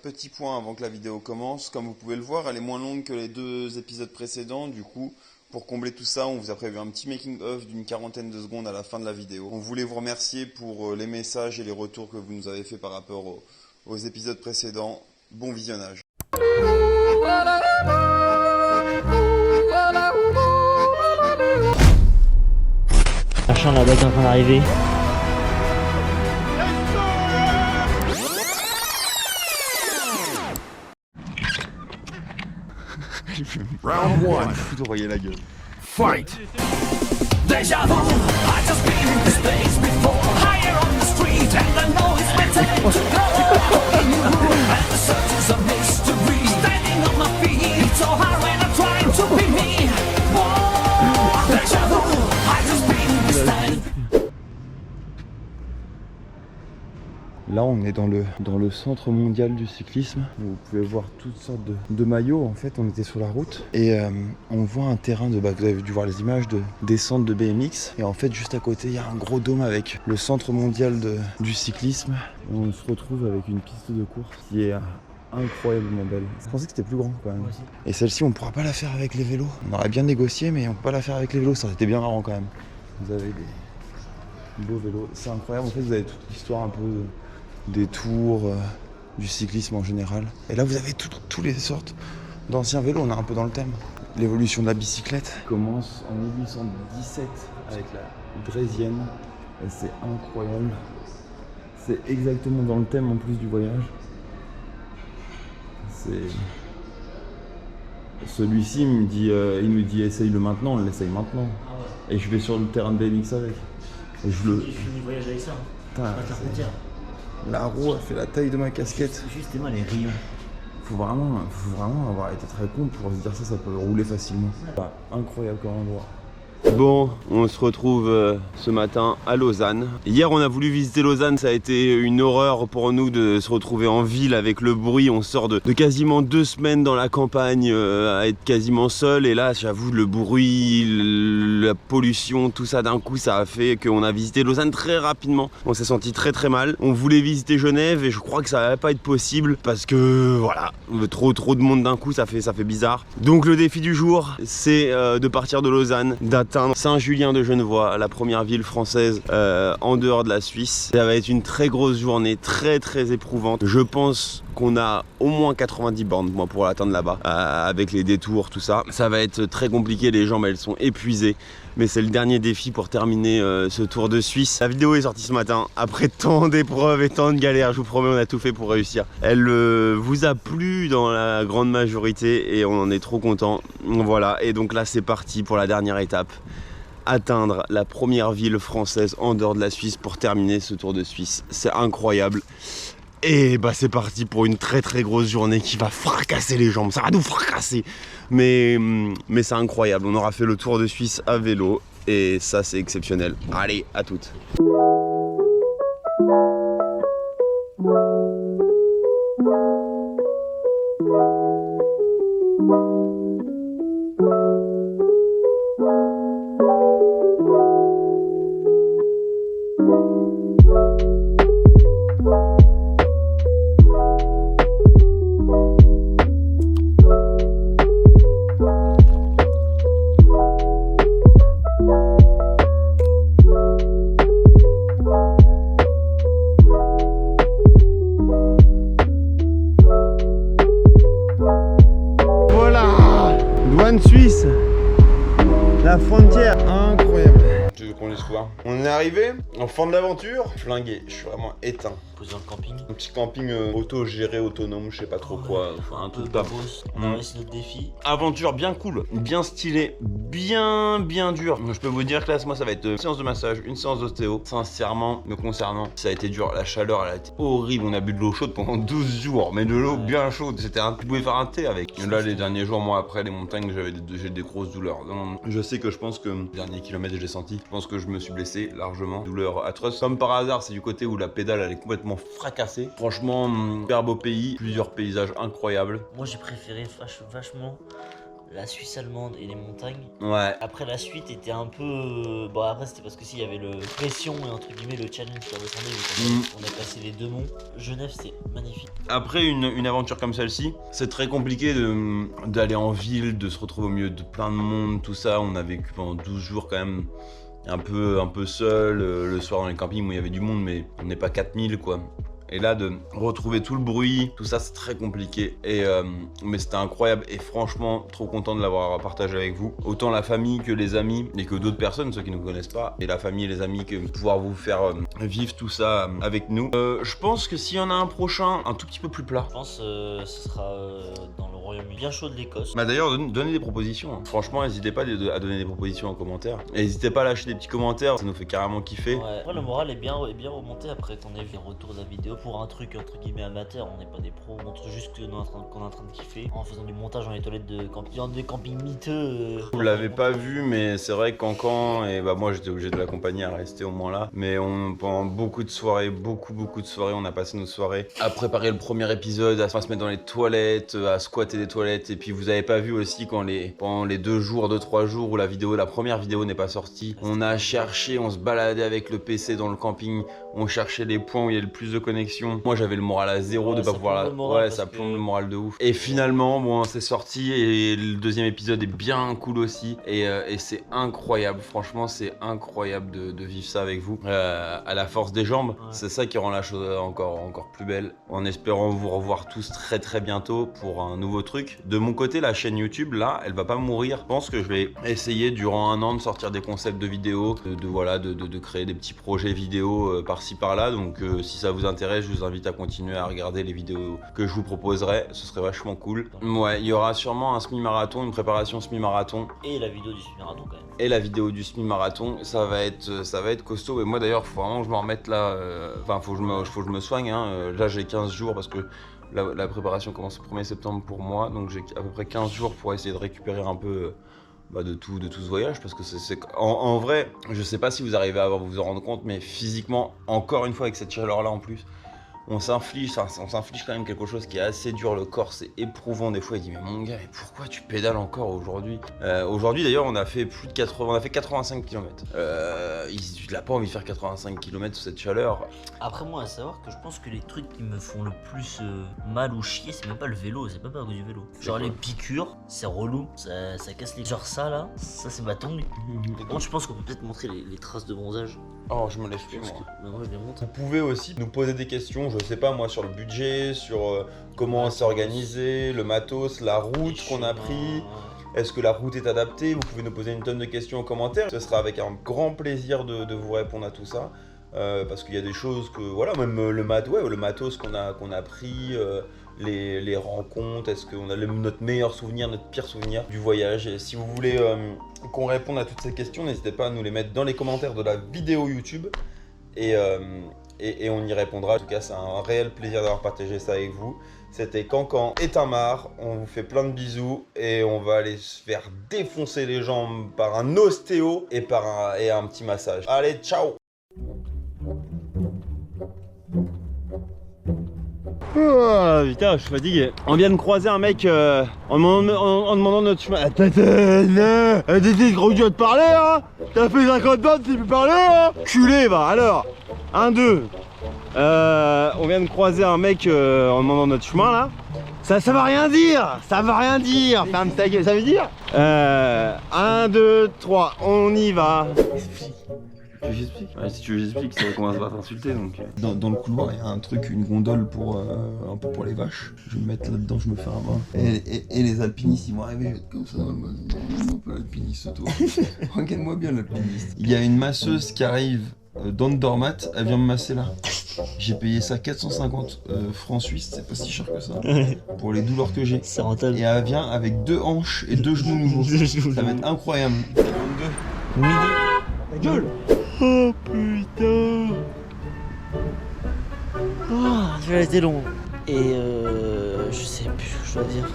Petit point avant que la vidéo commence. Comme vous pouvez le voir, elle est moins longue que les 2 épisodes précédents. Du coup, pour combler tout ça, on vous a prévu un petit making-of d'une 40aine de secondes à la fin de la vidéo. On voulait vous remercier pour les messages et les retours que vous nous avez fait par rapport aux épisodes précédents. Bon visionnage. Machin, la bête est en train d'arriver. Round 1. Foudroyer la gueule. Fight! Deja vu, I just been in this place before. Higher on the street, and I know it's my time to go. And the search is a mystery. Standing on my feet, it's so hard when I'm trying to be me. Whoa, deja vu, I just been in this time. Là, on est dans le centre mondial du cyclisme. Vous pouvez voir toutes sortes de maillots. En fait, on était sur la route et on voit un terrain vous avez dû voir les images de descente de BMX. Et en fait, juste à côté, il y a un gros dôme avec le centre mondial du cyclisme. On se retrouve avec une piste de course qui est incroyablement belle. Je pensais que c'était plus grand quand même. Et celle-ci, on pourra pas la faire avec les vélos. On aurait bien négocié, mais on peut pas la faire avec les vélos. Ça aurait été bien marrant quand même. Vous avez des beaux vélos. C'est incroyable. En fait, vous avez toute l'histoire un peu des tours, du cyclisme en général. Et là, vous avez toutes les sortes d'anciens vélos. On est un peu dans le thème. L'évolution de la bicyclette commence en 1817 avec la Draisienne. Et c'est incroyable. C'est exactement dans le thème en plus du voyage. Celui-ci il nous dit essaye-le maintenant, on l'essaye maintenant. Ah ouais. Et je vais sur le terrain de BMX avec. Et je finis le voyage avec ça. La roue a fait la taille de ma casquette. Justement les rayons. Faut vraiment avoir été très con pour se dire ça peut rouler facilement. Bah, incroyable comme endroit. Bon, on se retrouve ce matin à Lausanne. Hier, on a voulu visiter Lausanne, ça a été une horreur pour nous de se retrouver en ville avec le bruit. On sort de quasiment 2 semaines dans la campagne à être quasiment seul. Et là, j'avoue, le bruit, la pollution, tout ça d'un coup, ça a fait qu'on a visité Lausanne très rapidement. On s'est senti très très mal. On voulait visiter Genève et je crois que ça va pas être possible parce que voilà, trop de monde d'un coup, ça fait bizarre. Donc le défi du jour, c'est de partir de Lausanne, d'atteindre Saint-Julien-de-Genevois, la première ville française en dehors de la Suisse. Ça va être une très grosse journée, très éprouvante. Je pense qu'on a au moins 90 bornes pour l'atteindre là-bas, avec les détours, tout ça. Ça va être très compliqué, les jambes elles sont épuisées. Mais c'est le dernier défi pour terminer ce tour de Suisse. La vidéo est sortie ce matin, après tant d'épreuves et tant de galères, je vous promets, on a tout fait pour réussir. Elle vous a plu dans la grande majorité et on en est trop content. Voilà, et donc là c'est parti pour la dernière étape. Atteindre la première ville française en dehors de la Suisse pour terminer ce tour de Suisse. C'est incroyable. Et bah c'est parti pour une très grosse journée qui va fracasser les jambes, ça va nous fracasser. Mais c'est incroyable, on aura fait le tour de Suisse à vélo et ça c'est exceptionnel. Allez, à toutes. Suisse, la frontière, incroyable. Tu veux qu'on l'histoire? On est arrivé en fin de l'aventure, flingué, je suis vraiment éteint. Posé dans le camping. Un petit camping auto-géré, autonome, je sais pas trop quoi, enfin un truc pas. On a réussi notre défi. Aventure bien cool, bien stylée, bien dur. Je peux vous dire que là, moi ça va être une séance de massage, une séance d'ostéo. Sincèrement, me concernant, ça a été dur. La chaleur, elle a été horrible. On a bu de l'eau chaude pendant 12 jours, mais de l'eau bien chaude. C'était tu pouvais faire un thé avec. Et là, les derniers jours, moi après les montagnes, j'ai des grosses douleurs. Donc, je sais que je pense que le dernier kilomètre, je l'ai senti. Je pense que je me suis blessé largement. Douleur atroce. Comme par hasard, c'est du côté où la pédale, elle est complètement fracassée. Franchement, super beau pays, plusieurs paysages incroyables. Moi, j'ai préféré vachement la Suisse allemande et les montagnes. Ouais. Après, la suite était un peu... Bon, après, c'était parce que s'il y avait le pression et entre guillemets le challenge qui redescendait, vu qu'on a passé c'est les deux monts. Genève, c'est magnifique. Après une aventure comme celle-ci, c'est très compliqué d'aller en ville, de se retrouver au milieu de plein de monde, tout ça. On a vécu pendant 12 jours quand même un peu seul, le soir dans les campings où il y avait du monde, mais on n'est pas 4000 quoi. Et là, de retrouver tout le bruit, tout ça, c'est très compliqué. Mais c'était incroyable et franchement, trop content de l'avoir partagé avec vous. Autant la famille que les amis et que d'autres personnes, ceux qui ne nous connaissent pas. Et la famille et les amis, que pouvoir vous faire vivre tout ça avec nous. Je pense que s'il y en a un prochain, un tout petit peu plus plat. Je pense que ce sera dans le Royaume-Uni, bien chaud de l'Écosse. Bah d'ailleurs, donnez des propositions. Hein. Franchement, n'hésitez pas à donner des propositions en commentaire. Et n'hésitez pas à lâcher des petits commentaires, ça nous fait carrément kiffer. Ouais. Après, le moral est bien remonté après qu'on ait vu les retours de la vidéo. Pour un truc entre guillemets amateur, on n'est pas des pros, on montre juste qu'on est en train de kiffer en faisant du montage dans les toilettes de camping miteux. Vous l'avez pas vu, mais c'est vrai que Cancan, et bah moi j'étais obligé de l'accompagner à rester au moins là. Mais pendant beaucoup de soirées, beaucoup de soirées, on a passé nos soirées à préparer le premier épisode, à se mettre dans les toilettes, à squatter les toilettes. Et puis vous avez pas vu aussi quand pendant les 2-3 jours où la première vidéo n'est pas sortie, on a cherché, on se baladait avec le PC dans le camping, on cherchait les points où il y a le plus de connexion. Moi j'avais le moral à zéro de pas pouvoir ça plombe le moral de ouf. Et finalement bon c'est sorti et le deuxième épisode est bien cool aussi et c'est incroyable, franchement c'est incroyable de vivre ça avec vous à la force des jambes. C'est ça qui rend la chose encore plus belle, en espérant vous revoir tous très bientôt pour un nouveau truc. De mon côté, la chaîne YouTube là elle va pas mourir. Je pense que je vais essayer durant un an de sortir des concepts de vidéos, de créer des petits projets vidéo par-ci par-là. Donc si ça vous intéresse, je vous invite à continuer à regarder les vidéos que je vous proposerai, ce serait vachement cool. Ouais, il y aura sûrement un semi-marathon, une préparation semi-marathon. Et la vidéo du semi-marathon quand même. Et la vidéo du semi-marathon, ça va être costaud. Et moi d'ailleurs, faut vraiment que je me remette là, enfin faut que je me soigne. Hein. Là j'ai 15 jours parce que la préparation commence le 1er septembre pour moi, donc j'ai à peu près 15 jours pour essayer de récupérer un peu de tout ce voyage, parce que en vrai, je sais pas si vous arrivez à vous en rendre compte, mais physiquement, encore une fois avec cette chaleur là en plus, on s'inflige quand même quelque chose qui est assez dur, le corps c'est éprouvant des fois. Il dit mais mon gars, mais pourquoi tu pédales encore aujourd'hui? Aujourd'hui d'ailleurs on a fait 85 km. Il a pas envie de faire 85 km sous cette chaleur. Après moi à savoir que je pense que les trucs qui me font le plus mal ou chier, c'est même pas le vélo, c'est pas à cause du vélo. Genre les piqûres, c'est relou, ça casse les... Genre ça là, ça c'est ma tongue. Bon, je pense qu'on peut peut-être montrer les traces de bronzage. Oh je me lève plus moi. Bah, moi je les montre. Vous pouvez aussi nous poser des questions, je sais pas moi, sur le budget, sur comment s'organiser, le matos, la route qu'on a pris. Est-ce que la route est adaptée? Vous pouvez nous poser une tonne de questions en commentaire. Ce sera avec un grand plaisir de vous répondre à tout ça. Parce qu'il y a des choses que, voilà, même le matos qu'on a pris, les rencontres, est-ce qu'on a notre meilleur souvenir, notre pire souvenir du voyage. Et si vous voulez qu'on réponde à toutes ces questions, n'hésitez pas à nous les mettre dans les commentaires de la vidéo YouTube. Et on y répondra. En tout cas, c'est un réel plaisir d'avoir partagé ça avec vous. C'était Cancan et Tamar. On vous fait plein de bisous et on va aller se faire défoncer les jambes par un ostéo et un petit massage. Allez, ciao! Oh, putain, je suis fatigué. On vient de croiser un mec en demandant notre chemin. T'es gros idiot de parler, hein? T'as fait 50 bandes, tu peux parler, hein? Culé, va, alors. 1, 2. On vient de croiser un mec en demandant notre chemin, là. Ça va rien dire! Ça va rien dire! Ferme ta gueule, ça veut dire? 1, 2, 3, on y va. Tu veux que j'explique? Ouais, si tu veux que j'explique, ça commence à t'insulter donc. Dans le couloir, il y a un truc, une gondole pour un peu pour les vaches. Je vais me mettre là-dedans, je me fais un bain. Et les alpinistes, ils vont arriver, je vais être comme ça dans le bas. Un peu alpiniste, toi. Regarde-moi bien, l'alpiniste. Il y a une masseuse qui arrive dans le dormat, elle vient me masser là. J'ai payé ça 450 francs suisses, c'est pas si cher que ça. Pour les douleurs que j'ai. C'est rentable. Et elle vient avec 2 hanches et 2 genoux nouveaux. Ça va être incroyable. 22. Midi. Ta gueule! Oh putain! Oh, ça a été long. Et je sais plus ce que je dois dire.